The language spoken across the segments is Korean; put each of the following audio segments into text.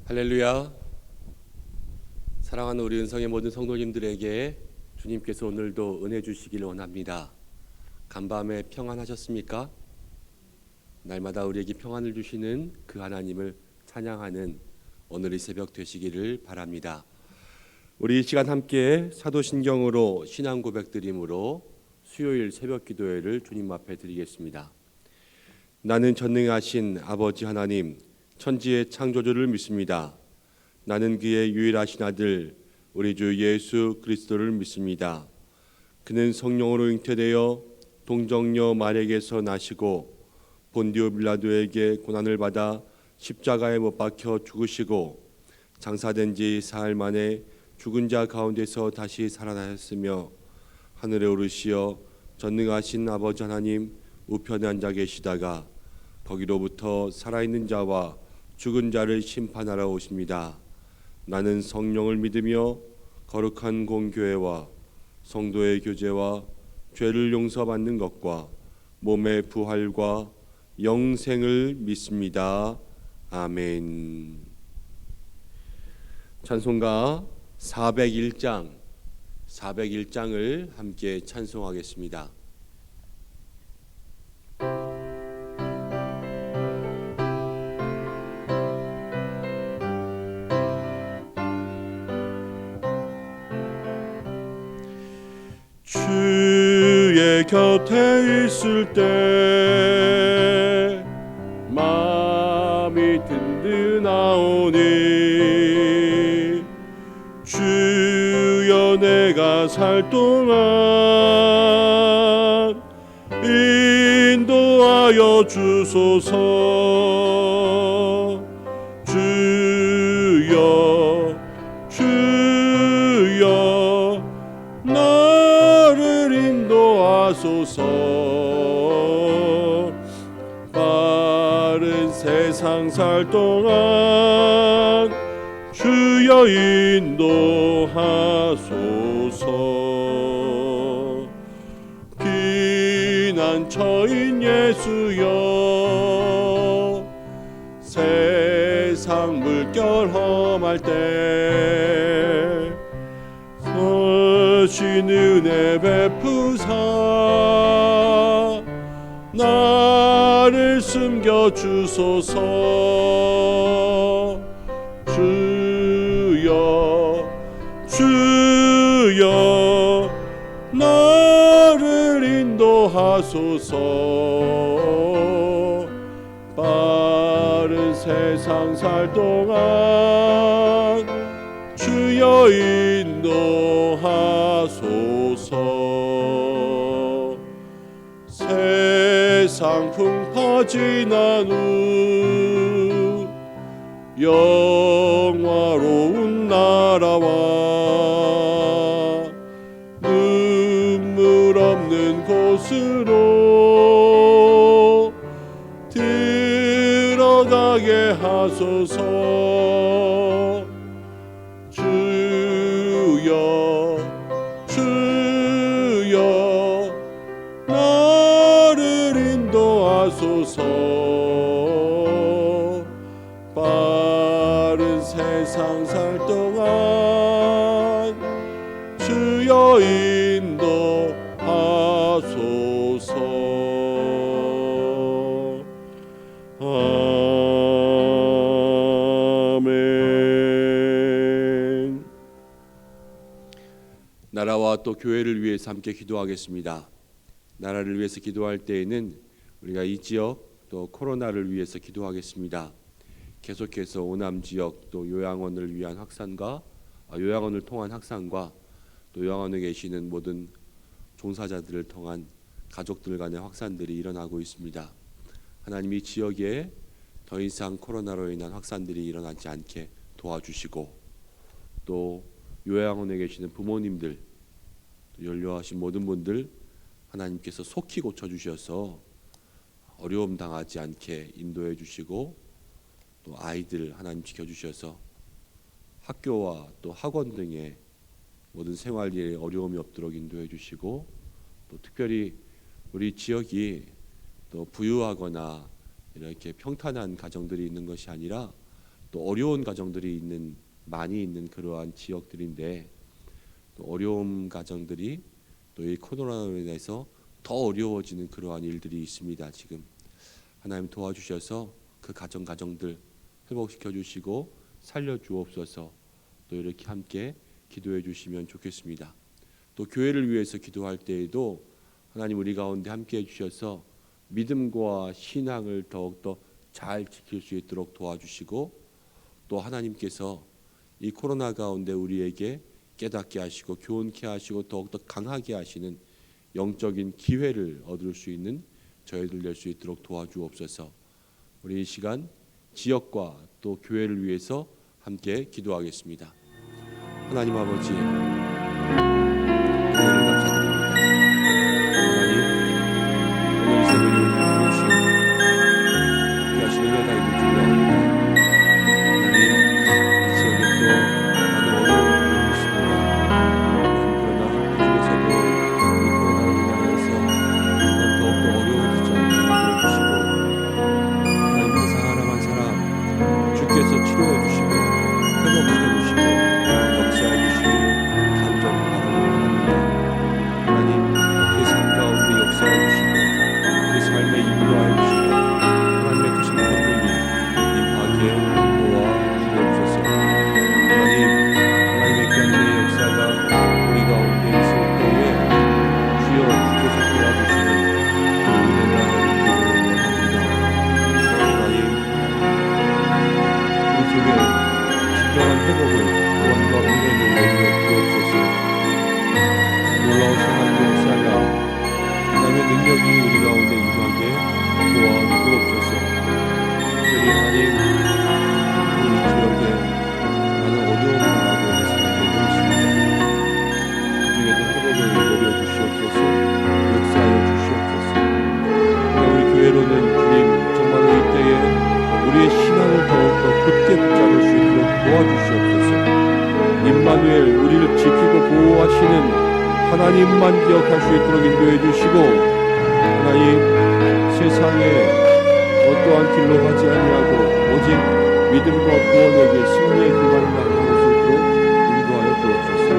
할렐루야. 사랑하는 우리 은성의 모든 성도님들에게 주님께서 오늘도 은혜 주시기를 원합니다. 간밤에 평안하셨습니까? 날마다 우리에게 평안을 주시는 그 하나님을 찬양하는 오늘의 새벽 되시기를 바랍니다. 우리 이 시간 함께 사도신경으로 신앙 고백 드림으로 수요일 새벽 기도회를 주님 앞에 드리겠습니다. 나는 전능하신 아버지 하나님 천지의 창조주를 믿습니다. 나는 그의 유일하신 아들 우리 주 예수 그리스도를 믿습니다. 그는 성령으로 잉태되어 동정녀 마리아에게서 나시고 본디오 빌라도에게 고난을 받아 십자가에 못 박혀 죽으시고 장사된 지 사흘 만에 죽은 자 가운데서 다시 살아나셨으며 하늘에 오르시어 전능하신 아버지 하나님 우편에 앉아 계시다가 거기로부터 살아있는 자와 죽은 자를 심판하러 오십니다. 나는 성령을 믿으며 거룩한 공교회와 성도의 교제와 죄를 용서받는 것과 몸의 부활과 영생을 믿습니다. 아멘. 찬송가 401장을 함께 찬송하겠습니다. 주의 곁에 있을 때 마음이 든든하오니 주여 내가 살 동안 인도하여 주소서. 주여 나를 인도하소서. 빠른 세상 살 동안 주여 인도하소서. 피난처인 예수여 세상 물결 험할 때 서신 은혜 베푸사 나를 숨겨주소서. 주여 나를 인도하소서. 빠른 세상 살 동안 주여 인도하소서. 세상 풍파 지난 후 영화로운 나라와 눈물 없는 곳으로 들어가게 하소서. 주여 나를 인도하소서. 빠른 세상 살 동안 주여 인도하소서. 아멘. 나라와 또 교회를 위해서 함께 기도하겠습니다. 나라를 위해서 기도할 때에는 우리가 이 지역 또 코로나를 위해서 기도하겠습니다. 계속해서 오남 지역 또 요양원을 위한 확산과 요양원을 통한 확산과 또 요양원에 계시는 모든 종사자들을 통한 가족들 간의 확산들이 일어나고 있습니다. 하나님 이 지역에 더 이상 코로나로 인한 확산들이 일어나지 않게 도와주시고 또 요양원에 계시는 부모님들 또 연로하신 모든 분들 하나님께서 속히 고쳐주셔서 어려움 당하지 않게 인도해 주시고 또 아이들 하나님 지켜주셔서 학교와 또 학원 등의 모든 생활에 어려움이 없도록 인도해 주시고 또 특별히 우리 지역이 또 부유하거나 이렇게 평탄한 가정들이 있는 것이 아니라 또 어려운 가정들이 많이 있는 그러한 지역들인데, 또 어려운 가정들이 또 이 코로나로 인해서 더 어려워지는 그러한 일들이 있습니다. 지금 하나님 도와주셔서 그 가정들 회복시켜 주시고 살려 주옵소서. 또 이렇게 함께 기도해 주시면 좋겠습니다. 또 교회를 위해서 기도할 때에도 하나님 우리 가운데 함께 해주셔서 믿음과 신앙을 더욱더 잘 지킬 수 있도록 도와주시고, 또 하나님께서 이 코로나 가운데 우리에게 깨닫게 하시고 교훈케 하시고 더욱더 강하게 하시는 영적인 기회를 얻을 수 있는 저희들 될 수 있도록 도와주옵소서. 우리 이 시간 지역과 또 교회를 위해서 함께 기도하겠습니다. 하나님 아버지, 은혜를 감사드립니다. 하나님, 오늘 이 새벽에 우리를 부르신 귀하신 은혜가 있는 줄로 압니다. 하나님, 이 지역에 또 많은 어려운 일이 있습니다. 그러나 그 중에서도 이 코로나로 인하여서 더욱더 어려워지지 않게 인도해 주시고, 하나님 한 사람 한 사람 주께서 치료해 주시고 회복시켜 주시고 역사해 주시기를 간절히 바라고 원합니다. 하나님, 그 삶 가운데 역사해 주시고 그 삶에 인도하여 주시고 하나님의 크신 권능이 임하게 도와주옵소서. 하나님의 귀한 은혜의 역사가 우리 가운데 있을 때에 주여 주께서 도와주시는 그 은혜가 있기를 원합니다. 하나님, 우리 속에 진정한 회복을 구원과 은혜를 내려 주옵소서. 놀라우신 하나님의 역사가 하나님의 능력이 우리 가운데 임하게 도와주옵소서. 특별히 하나님, 우리 지역에 많은 어려움을 당하고 있는 사람들도 있습니다. 그 중에도 회복을 내려 주시옵소서. 역사하여 주시옵소서. 우리 교회로는 주님 정말로 이때에 우리의 신앙을 더욱더 굳게 붙잡을 수 있도록 도와주시옵소서. 임마누엘, 우리를 지키고 보호하시는 하나님만 기억할 수 있도록 인도해 주시고, 하나님, 세상에 어떠한 길로 가지 아니하고 오직 믿음과 구원에게 승리의 길만을 나아갈 수 있도록 인도하여 주옵소서.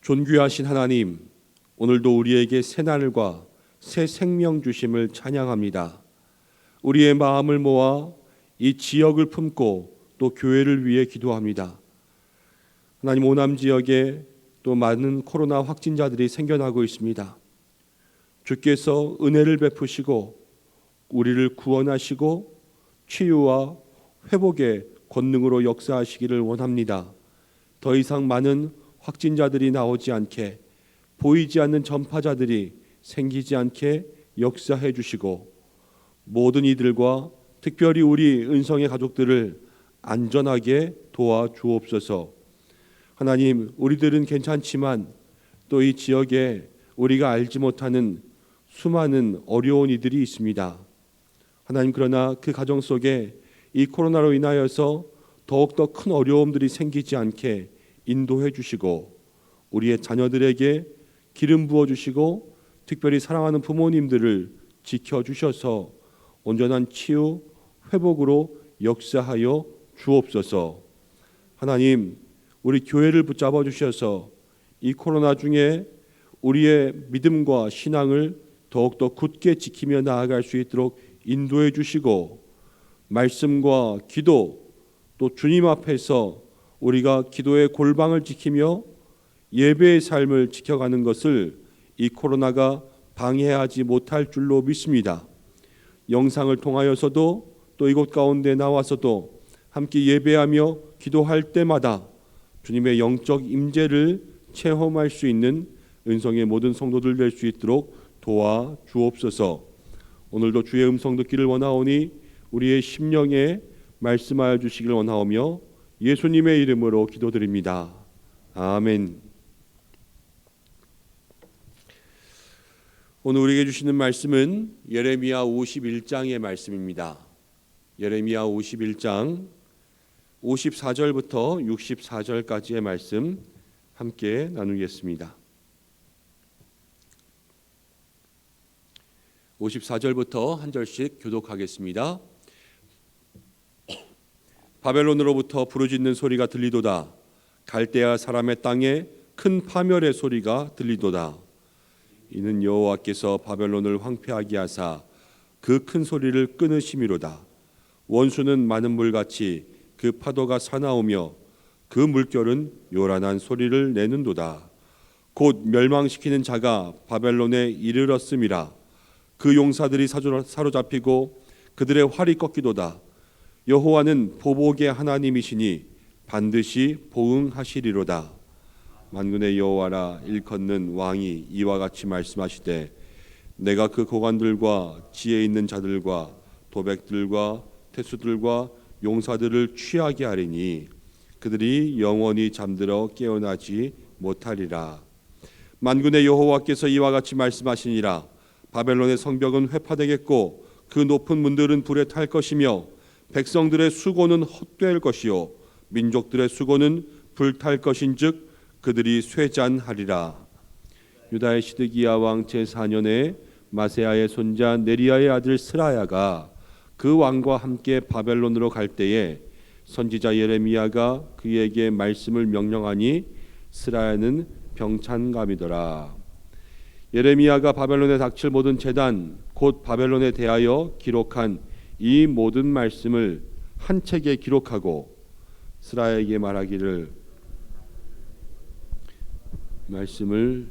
존귀하신 하나님, 오늘도 우리에게 새 날과 새 생명 주심을 찬양합니다. 우리의 마음을 모아 이 지역을 품고 또 교회를 위해 기도합니다. 하나님, 오남 지역에 또 많은 코로나 확진자들이 생겨나고 있습니다. 주께서 은혜를 베푸시고 우리를 구원하시고 치유와 회복의 권능으로 역사하시기를 원합니다. 더 이상 많은 확진자들이 나오지 않게, 보이지 않는 전파자들이 생기지 않게 역사해 주시고, 모든 이들과 특별히 우리 은성의 가족들을 안전하게 도와주옵소서. 하나님, 우리들은 괜찮지만 또 이 지역에 우리가 알지 못하는 수많은 어려운 이들이 있습니다. 하나님, 그러나 그 가정 속에 이 코로나로 인하여서 더욱더 큰 어려움들이 생기지 않게 인도해 주시고, 우리의 자녀들에게 기름 부어 주시고 특별히 사랑하는 부모님들을 지켜주셔서 온전한 치유, 회복으로 역사하여 주옵소서. 하나님, 우리 교회를 붙잡아 주셔서 이 코로나 중에 우리의 믿음과 신앙을 더욱더 굳게 지키며 나아갈 수 있도록 인도해 주시고, 말씀과 기도, 또 주님 앞에서 우리가 기도의 골방을 지키며 예배의 삶을 지켜가는 것을 이 코로나가 방해하지 못할 줄로 믿습니다. 영상을 통하여서도 또 이곳 가운데 나와서도 함께 예배하며 기도할 때마다 주님의 영적 임재를 체험할 수 있는 은성의 모든 성도들 될 수 있도록 도와주옵소서. 오늘도 주의 음성 듣기를 원하오니 우리의 심령에 말씀하여 주시길 원하오며 예수님의 이름으로 기도드립니다. 아멘. 오늘 우리에게 주시는 말씀은 예레미야 51장의 말씀입니다. 예레미야 51장 54절부터 64절까지의 말씀 함께 나누겠습니다. 54절부터 한 절씩 교독하겠습니다. 바벨론으로부터 부르짖는 소리가 들리도다. 갈대아 사람의 땅에 큰 파멸의 소리가 들리도다. 이는 여호와께서 바벨론을 황폐하게 하사 그 큰 소리를 끊으심이로다. 원수는 많은 물같이 그 파도가 사나우며 그 물결은 요란한 소리를 내는도다. 곧 멸망시키는 자가 바벨론에 이르렀음이라. 그 용사들이 사로잡히고 그들의 활이 꺾이도다. 여호와는 보복의 하나님이시니 반드시 보응하시리로다. 만군의 여호와라 일컫는 왕이 이와 같이 말씀하시되 내가 그 고관들과 지혜 있는 자들과 도백들과 태수들과 용사들을 취하게 하리니 그들이 영원히 잠들어 깨어나지 못하리라. 만군의 여호와께서 이와 같이 말씀하시니라. 바벨론의 성벽은 회파되겠고 그 높은 문들은 불에 탈 것이며 백성들의 수고는 헛될 것이요 민족들의 수고는 불탈 것인즉 그들이 쇠잔하리라. 유다의 시드기야 왕 제4년에 마세야의 손자 네리야의 아들 스라야가 그 왕과 함께 바벨론으로 갈 때에 선지자 예레미야가 그에게 말씀을 명령하니 스라야는 병찬감이더라. 예레미야가 바벨론에 닥칠 모든 재단 곧 바벨론에 대하여 기록한 이 모든 말씀을 한 책에 기록하고 스라야에게 말하기를 말씀을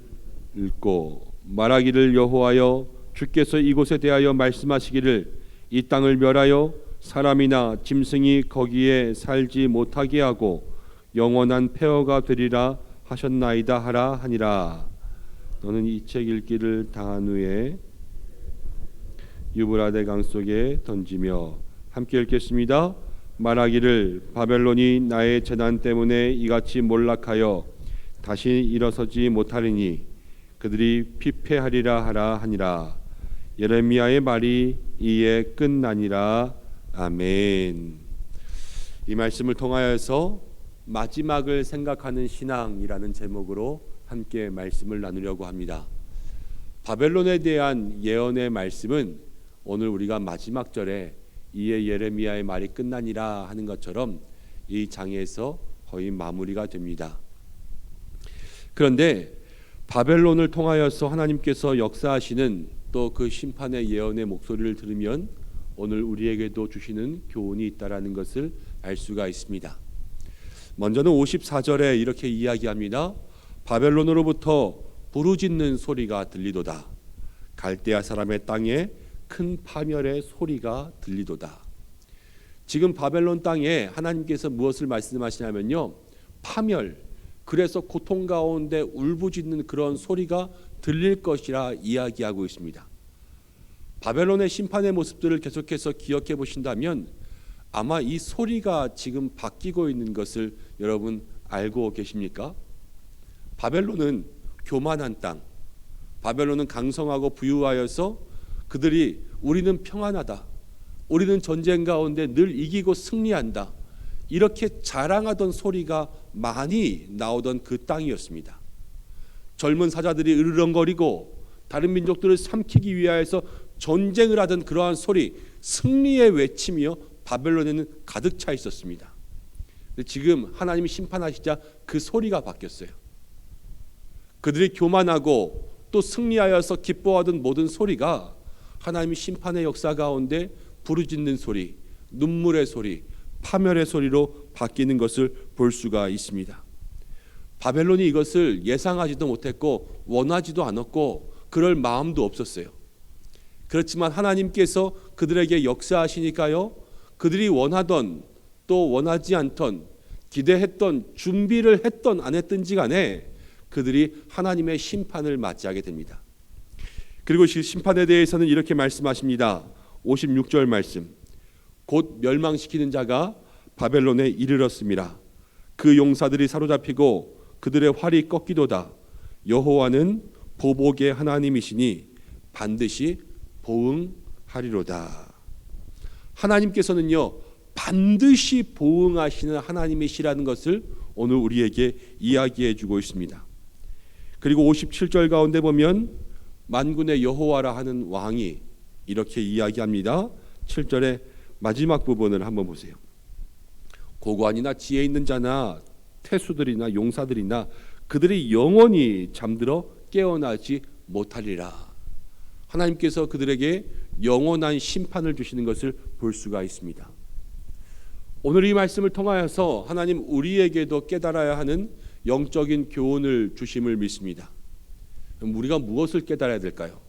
읽고 말하기를 여호와여 주께서 이곳에 대하여 말씀하시기를 이 땅을 멸하여 사람이나 짐승이 거기에 살지 못하게 하고 영원한 폐허가 되리라 하셨나이다 하라 하니라. 너는 이 책 읽기를 당한 후에 유브라데 강 속에 던지며 함께 읽겠습니다. 말하기를 바벨론이 나의 재난 때문에 이같이 몰락하여 다시 일어서지 못하리니 그들이 피폐하리라 하라 하니라. 예레미야의 말이 이에 끝나니라. 아멘. 이 말씀을 통하여서 마지막을 생각하는 신앙이라는 제목으로 함께 말씀을 나누려고 합니다. 바벨론에 대한 예언의 말씀은 오늘 우리가 마지막 절에 이에 예레미야의 말이 끝나니라 하는 것처럼 이 장에서 거의 마무리가 됩니다. 그런데 바벨론을 통하여서 하나님께서 역사하시는 또 그 심판의 예언의 목소리를 들으면 오늘 우리에게도 주시는 교훈이 있다라는 것을 알 수가 있습니다. 먼저는 54절에 이렇게 이야기합니다. 바벨론으로부터 부르짖는 소리가 들리도다. 갈대아 사람의 땅에 큰 파멸의 소리가 들리도다. 지금 바벨론 땅에 하나님께서 무엇을 말씀하시냐면요, 파멸, 그래서 고통 가운데 울부짖는 그런 소리가 들릴 것이라 이야기하고 있습니다. 바벨론의 심판의 모습들을 계속해서 기억해 보신다면 아마 이 소리가 지금 바뀌고 있는 것을 여러분 알고 계십니까? 바벨론은 교만한 땅, 바벨론은 강성하고 부유하여서 그들이 우리는 평안하다, 우리는 전쟁 가운데 늘 이기고 승리한다, 이렇게 자랑하던 소리가 많이 나오던 그 땅이었습니다. 젊은 사자들이 으르렁거리고 다른 민족들을 삼키기 위하여서 전쟁을 하던 그러한 소리, 승리의 외침이요 바벨론에는 가득 차 있었습니다. 근데 지금 하나님이 심판하시자 그 소리가 바뀌었어요. 그들이 교만하고 또 승리하여서 기뻐하던 모든 소리가 하나님이 심판의 역사 가운데 부르짖는 소리, 눈물의 소리, 파멸의 소리로 바뀌는 것을 볼 수가 있습니다. 바벨론이 이것을 예상하지도 못했고 원하지도 않았고 그럴 마음도 없었어요. 그렇지만 하나님께서 그들에게 역사하시니까요, 그들이 원하던 또 원하지 않던 기대했던 준비를 했던 안 했든지 간에 그들이 하나님의 심판을 맞이하게 됩니다. 그리고 심판에 대해서는 이렇게 말씀하십니다. 56절 말씀. 곧 멸망시키는 자가 바벨론에 이르렀습니다. 그 용사들이 사로잡히고 그들의 활이 꺾이도다. 여호와는 보복의 하나님이시니 반드시 보응하리로다. 하나님께서는요 반드시 보응하시는 하나님이시라는 것을 오늘 우리에게 이야기해 주고 있습니다. 그리고 57절 가운데 보면 만군의 여호와라 하는 왕이 이렇게 이야기합니다. 7절의 마지막 부분을 한번 보세요. 고관이나 지혜 있는 자나 태수들이나 용사들이나 그들이 영원히 잠들어 깨어나지 못하리라. 하나님께서 그들에게 영원한 심판을 주시는 것을 볼 수가 있습니다. 오늘 이 말씀을 통하여서 하나님 우리에게도 깨달아야 하는 영적인 교훈을 주심을 믿습니다. 그럼 우리가 무엇을 깨달아야 될까요?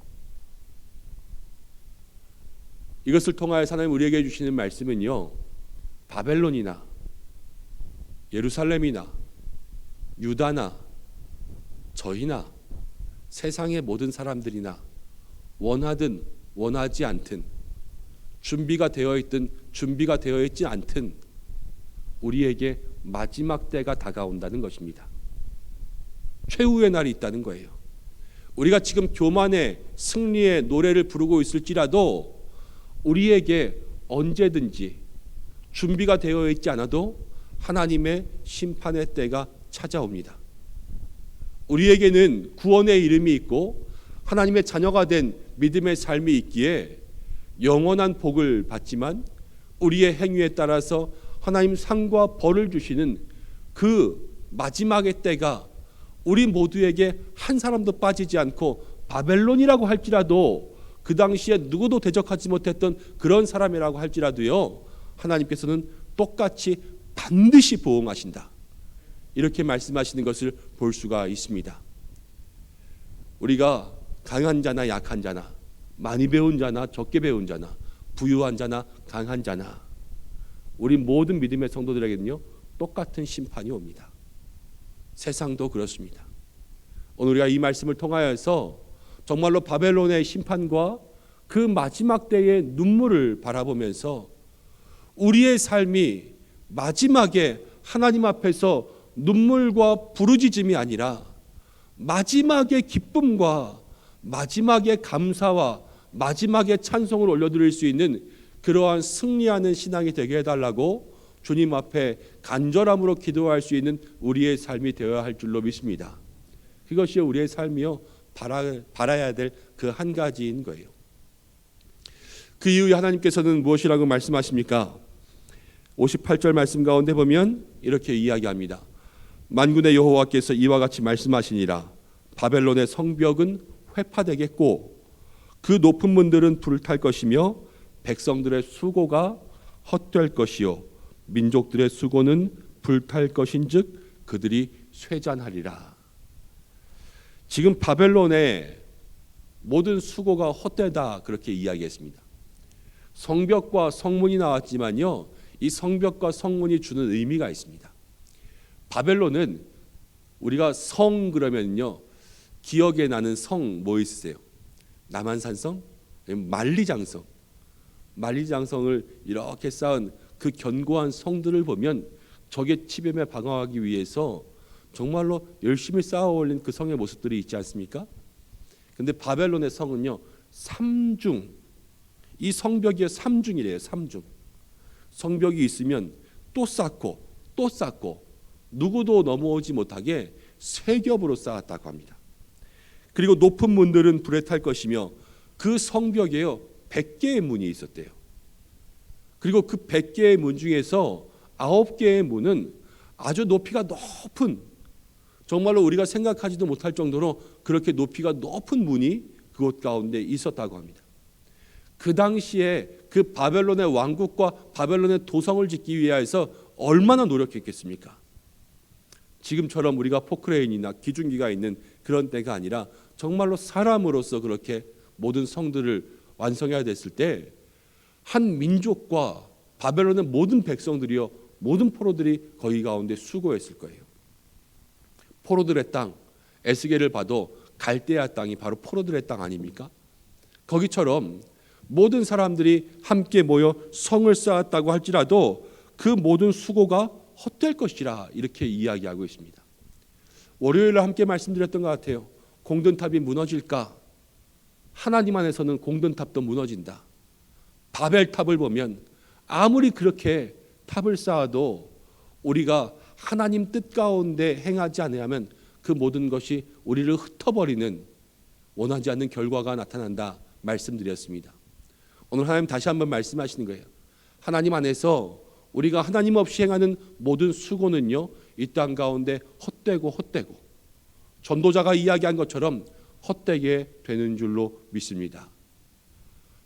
이것을 통하여서 하나님 우리에게 주시는 말씀은요, 바벨론이나 예루살렘이나 유다나 저희나 세상의 모든 사람들이나 원하든 원하지 않든 준비가 되어 있든 준비가 되어 있지 않든 우리에게 마지막 때가 다가온다는 것입니다. 최후의 날이 있다는 거예요. 우리가 지금 교만의 승리의 노래를 부르고 있을지라도 우리에게 언제든지 준비가 되어 있지 않아도 하나님의 심판의 때가 찾아옵니다. 우리에게는 구원의 이름이 있고 하나님의 자녀가 된 믿음의 삶이 있기에 영원한 복을 받지만 우리의 행위에 따라서 하나님 상과 벌을 주시는 그 마지막의 때가 우리 모두에게 한 사람도 빠지지 않고 바벨론이라고 할지라도 그 당시에 누구도 대적하지 못했던 그런 사람이라고 할지라도요, 하나님께서는 똑같이 반드시 보응하신다. 이렇게 말씀하시는 것을 볼 수가 있습니다. 우리가 강한 자나 약한 자나, 많이 배운 자나 적게 배운 자나, 부유한 자나 강한 자나, 우리 모든 믿음의 성도들에게는요 똑같은 심판이 옵니다. 세상도 그렇습니다. 오늘 우리가 이 말씀을 통하여서 정말로 바벨론의 심판과 그 마지막 때의 눈물을 바라보면서 우리의 삶이 마지막에 하나님 앞에서 눈물과 부르짖음이 아니라 마지막의 기쁨과 마지막의 감사와 마지막의 찬송을 올려드릴 수 있는 그러한 승리하는 신앙이 되게 해달라고 주님 앞에 간절함으로 기도할 수 있는 우리의 삶이 되어야 할 줄로 믿습니다. 그것이 우리의 삶이요 바라야 될 그 한 가지인 거예요. 그 이후에 하나님께서는 무엇이라고 말씀하십니까? 58절 말씀 가운데 보면 이렇게 이야기합니다. 만군의 여호와께서 이와 같이 말씀하시니라. 바벨론의 성벽은 회파되겠고 그 높은 문들은 불탈 것이며 백성들의 수고가 헛될 것이요 민족들의 수고는 불탈 것인즉 그들이 쇠잔하리라. 지금 바벨론의 모든 수고가 헛되다 그렇게 이야기했습니다. 성벽과 성문이 나왔지만요, 이 성벽과 성문이 주는 의미가 있습니다. 바벨론은 우리가 성 그러면요 기억에 나는 성 뭐 있으세요? 남한산성, 만리장성. 만리장성을 이렇게 쌓은 그 견고한 성들을 보면 적의 침입에 방어하기 위해서 정말로 열심히 쌓아 올린 그 성의 모습들이 있지 않습니까? 근데 바벨론의 성은요 삼중, 이 성벽이 삼중이래요. 삼중. 성벽이 있으면 또 쌓고 또 쌓고 누구도 넘어오지 못하게 세 겹으로 쌓았다고 합니다. 그리고 높은 문들은 불에 탈 것이며 그 성벽에요 100개의 문이 있었대요. 그리고 그 100개의 문 중에서 9개의 문은 아주 높이가 높은, 정말로 우리가 생각하지도 못할 정도로 그렇게 높이가 높은 문이 그곳 가운데 있었다고 합니다. 그 당시에 그 바벨론의 왕국과 바벨론의 도성을 짓기 위해서 얼마나 노력했겠습니까? 지금처럼 우리가 포크레인이나 기중기가 있는 그런 때가 아니라 정말로 사람으로서 그렇게 모든 성들을 완성해야 됐을 때 한 민족과 바벨론의 모든 백성들이요 모든 포로들이 거기 가운데 수고했을 거예요. 포로들의 땅, 에스겔을 봐도 갈대아 땅이 바로 포로들의 땅 아닙니까? 거기처럼 모든 사람들이 함께 모여 성을 쌓았다고 할지라도 그 모든 수고가 헛될 것이라 이렇게 이야기하고 있습니다. 월요일에 함께 말씀드렸던 것 같아요. 공든탑이 무너질까? 하나님 안에서는 공든탑도 무너진다. 바벨탑을 보면 아무리 그렇게 탑을 쌓아도 우리가 하나님 뜻 가운데 행하지 않으면 그 모든 것이 우리를 흩어버리는 원하지 않는 결과가 나타난다 말씀드렸습니다. 오늘 하나님 다시 한번 말씀하시는 거예요. 하나님 안에서 우리가 하나님 없이 행하는 모든 수고는요, 이 땅 가운데 헛되고 전도자가 이야기한 것처럼 헛되게 되는 줄로 믿습니다.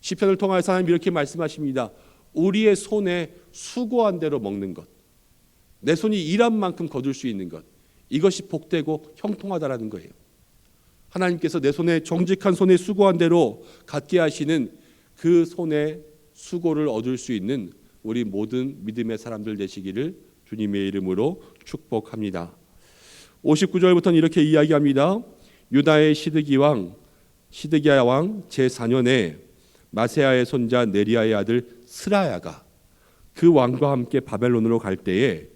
시편을 통해서 하나님 이렇게 말씀하십니다. 우리의 손에 수고한 대로 먹는 것, 내 손이 일한 만큼 거둘 수 있는 것, 이것이 복되고 형통하다라는 거예요. 하나님께서 내 손에 정직한 손에 수고한 대로 갖게 하시는 그 손에 수고를 얻을 수 있는 우리 모든 믿음의 사람들 되시기를 주님의 이름으로 축복합니다. 59절부터는 이렇게 이야기합니다. 유다의 시드기야 왕 제4년에 마세야의 손자 네리야의 아들 스라야가 그 왕과 함께 바벨론으로 갈 때에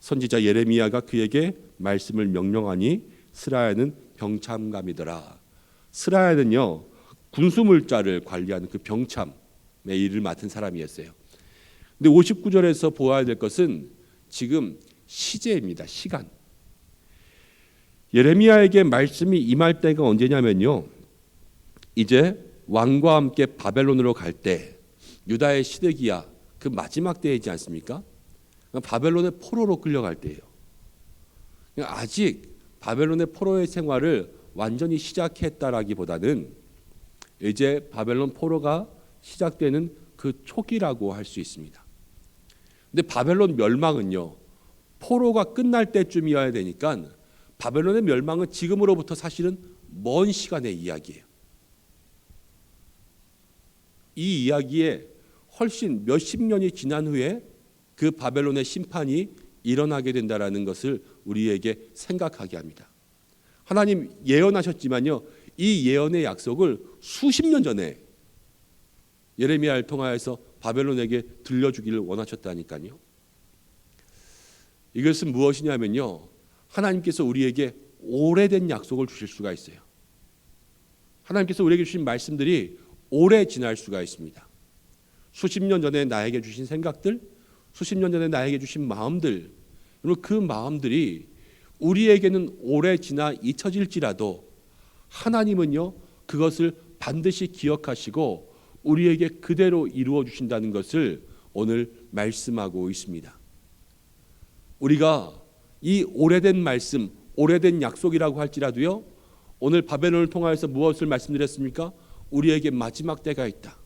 선지자 예레미야가 그에게 말씀을 명령하니 스라야는 병참감이더라. 스라야는요, 군수물자를 관리하는 그 병참의 일을 맡은 사람이었어요. 근데 59절에서 보아야 될 것은 지금 시제입니다. 시간. 예레미야에게 말씀이 임할 때가 언제냐면요, 이제 왕과 함께 바벨론으로 갈 때, 유다의 시드기야 그 마지막 때이지 않습니까? 바벨론의 포로로 끌려갈 때예요. 아직 바벨론의 포로의 생활을 완전히 시작했다라기보다는 이제 바벨론 포로가 시작되는 그 초기라고 할 수 있습니다. 근데 바벨론 멸망은요, 포로가 끝날 때쯤이어야 되니까 바벨론의 멸망은 지금으로부터 사실은 먼 시간의 이야기예요. 이 이야기에 훨씬 몇십 년이 지난 후에 그 바벨론의 심판이 일어나게 된다라는 것을 우리에게 생각하게 합니다. 하나님 예언하셨지만요, 이 예언의 약속을 수십 년 전에 예레미야를 통하여서 바벨론에게 들려주기를 원하셨다니까요. 이것은 무엇이냐면요, 하나님께서 우리에게 오래된 약속을 주실 수가 있어요. 하나님께서 우리에게 주신 말씀들이 오래 지날 수가 있습니다. 수십 년 전에 나에게 주신 생각들, 수십 년 전에 나에게 주신 마음들, 그 마음들이 우리에게는 오래 지나 잊혀질지라도 하나님은요, 그것을 반드시 기억하시고 우리에게 그대로 이루어 주신다는 것을 오늘 말씀하고 있습니다. 우리가 이 오래된 말씀, 오래된 약속이라고 할지라도요, 오늘 바벨론을 통하여서 무엇을 말씀드렸습니까? 우리에게 마지막 때가 있다.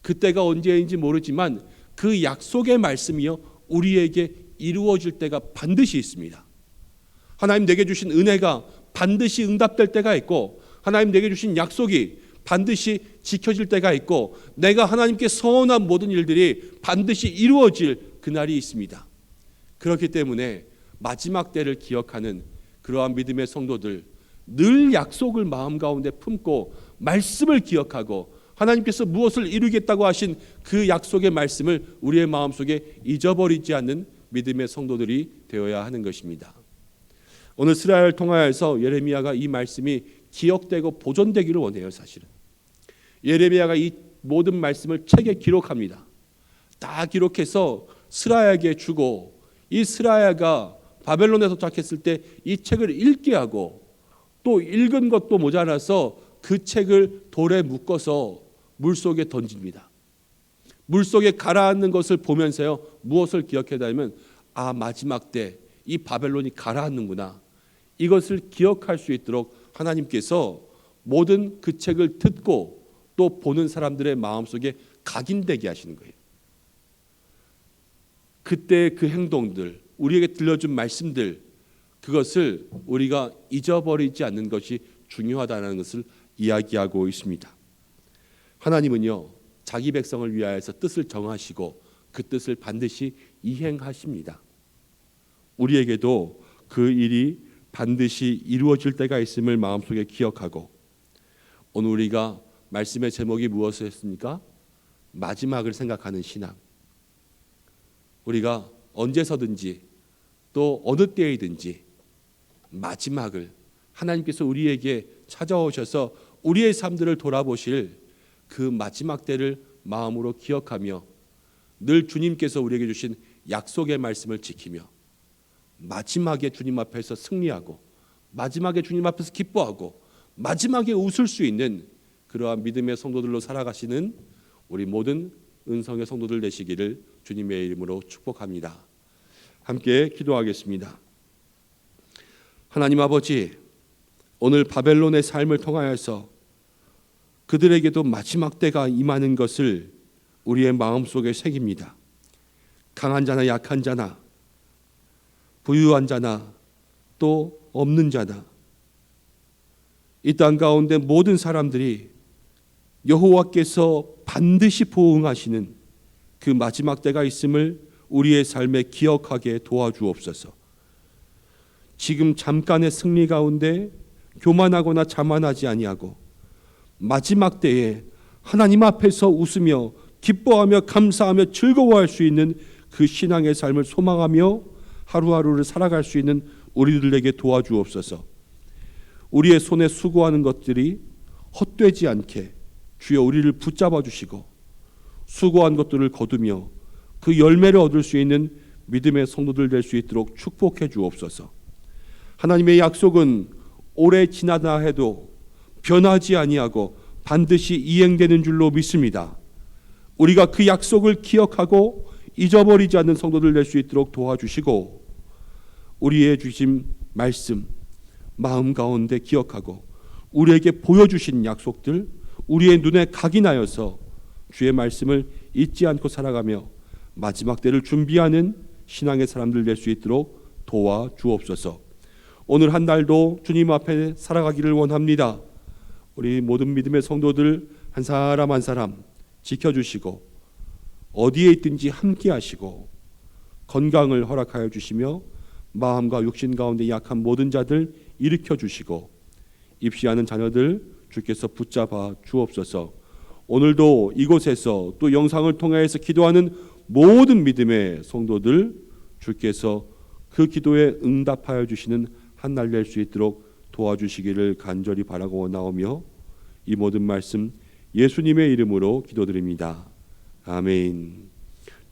그때가 언제인지 모르지만 그 약속의 말씀이요, 우리에게 이루어질 때가 반드시 있습니다. 하나님 내게 주신 은혜가 반드시 응답될 때가 있고, 하나님 내게 주신 약속이 반드시 지켜질 때가 있고, 내가 하나님께 서원한 모든 일들이 반드시 이루어질 그날이 있습니다. 그렇기 때문에 마지막 때를 기억하는 그러한 믿음의 성도들, 늘 약속을 마음 가운데 품고 말씀을 기억하고 하나님께서 무엇을 이루겠다고 하신 그 약속의 말씀을 우리의 마음속에 잊어버리지 않는 믿음의 성도들이 되어야 하는 것입니다. 오늘 스라야를 통하여서 예레미야가 이 말씀이 기억되고 보존되기를 원해요. 사실은 예레미야가 이 모든 말씀을 책에 기록합니다. 다 기록해서 스라야에게 주고, 이 스라야가 바벨론에 도착했을 때 이 책을 읽게 하고, 또 읽은 것도 모자라서 그 책을 돌에 묶어서 물속에 던집니다. 물속에 가라앉는 것을 보면서요, 무엇을 기억해다면, 아, 마지막 때 이 바벨론이 가라앉는구나, 이것을 기억할 수 있도록 하나님께서 모든 그 책을 듣고 또 보는 사람들의 마음속에 각인되게 하시는 거예요. 그때 그 행동들, 우리에게 들려준 말씀들, 그것을 우리가 잊어버리지 않는 것이 중요하다는 것을 이야기하고 있습니다. 하나님은요, 자기 백성을 위하여서 뜻을 정하시고 그 뜻을 반드시 이행하십니다. 우리에게도 그 일이 반드시 이루어질 때가 있음을 마음속에 기억하고, 오늘 우리가 말씀의 제목이 무엇이었습니까? 마지막을 생각하는 신앙. 우리가 언제서든지 또 어느 때이든지 마지막을, 하나님께서 우리에게 찾아오셔서 우리의 삶들을 돌아보실 그 마지막 때를 마음으로 기억하며 늘 주님께서 우리에게 주신 약속의 말씀을 지키며 마지막에 주님 앞에서 승리하고, 마지막에 주님 앞에서 기뻐하고, 마지막에 웃을 수 있는 그러한 믿음의 성도들로 살아가시는 우리 모든 은성의 성도들 되시기를 주님의 이름으로 축복합니다. 함께 기도하겠습니다. 하나님 아버지, 오늘 바벨론의 삶을 통하여서 그들에게도 마지막 때가 임하는 것을 우리의 마음속에 새깁니다. 강한 자나 약한 자나, 부유한 자나 또 없는 자나, 이 땅 가운데 모든 사람들이 여호와께서 반드시 보응하시는 그 마지막 때가 있음을 우리의 삶에 기억하게 도와주옵소서. 지금 잠깐의 승리 가운데 교만하거나 자만하지 아니하고 마지막 때에 하나님 앞에서 웃으며 기뻐하며 감사하며 즐거워할 수 있는 그 신앙의 삶을 소망하며 하루하루를 살아갈 수 있는 우리들에게 도와주옵소서. 우리의 손에 수고하는 것들이 헛되지 않게 주여 우리를 붙잡아 주시고 수고한 것들을 거두며 그 열매를 얻을 수 있는 믿음의 성도들 될 수 있도록 축복해 주옵소서. 하나님의 약속은 오래 지나다 해도 변하지 아니하고 반드시 이행되는 줄로 믿습니다. 우리가 그 약속을 기억하고 잊어버리지 않는 성도들 될 수 있도록 도와주시고 우리의 주신 말씀 마음 가운데 기억하고 우리에게 보여주신 약속들 우리의 눈에 각인하여서 주의 말씀을 잊지 않고 살아가며 마지막 때를 준비하는 신앙의 사람들 될 수 있도록 도와주옵소서. 오늘 한 달도 주님 앞에 살아가기를 원합니다. 우리 모든 믿음의 성도들 한 사람 한 사람 지켜주시고 어디에 있든지 함께 하시고 건강을 허락하여 주시며 마음과 육신 가운데 약한 모든 자들 일으켜 주시고 입시하는 자녀들 주께서 붙잡아 주옵소서. 오늘도 이곳에서 또 영상을 통해서 기도하는 모든 믿음의 성도들 주께서 그 기도에 응답하여 주시는 한 날 될 수 있도록 도와주시기를 간절히 바라고 원하오며 이 모든 말씀 예수님의 이름으로 기도드립니다. 아멘.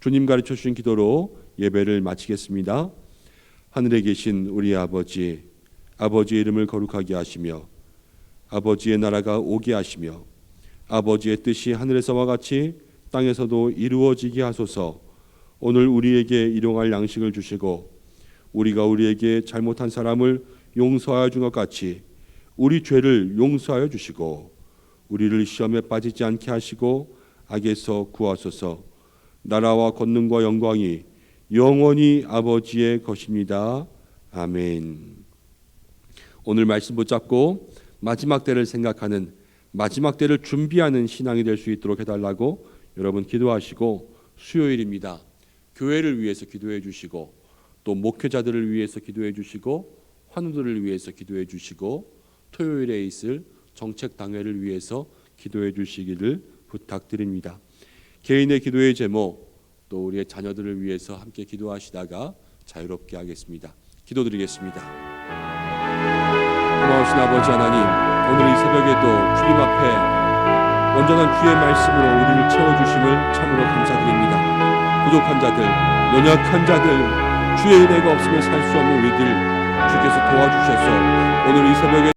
주님 가르쳐 주신 기도로 예배를 마치겠습니다. 하늘에 계신 우리 아버지, 아버지의 이름을 거룩하게 하시며 아버지의 나라가 오게 하시며 아버지의 뜻이 하늘에서와 같이 땅에서도 이루어지게 하소서. 오늘 우리에게 일용할 양식을 주시고 우리가 우리에게 잘못한 사람을 용서하여 준 것 같이 우리 죄를 용서하여 주시고 우리를 시험에 빠지지 않게 하시고 악에서 구하소서. 나라와 권능과 영광이 영원히 아버지의 것입니다. 아멘. 오늘 말씀 붙잡고 마지막 때를 생각하는 마지막 때를 준비하는 신앙이 될 수 있도록 해달라고 여러분 기도하시고 수요일입니다. 교회를 위해서 기도해 주시고 또 목회자들을 위해서 기도해 주시고 환우들을 위해서 기도해 주시고 토요일에 있을 정책당회를 위해서 기도해 주시기를 부탁드립니다. 개인의 기도의 제목 또 우리의 자녀들을 위해서 함께 기도하시다가 자유롭게 하겠습니다. 기도드리겠습니다. 고마우신 아버지 하나님, 오늘 이 새벽에도 주님 앞에 온전한 주의 말씀으로 우리를 채워주심을 참으로 감사드립니다. 부족한 자들, 연약한 자들, 주의 은혜가 없으면 살 수 없는 우리들 주께서 도와주셔서 오늘 이 새벽에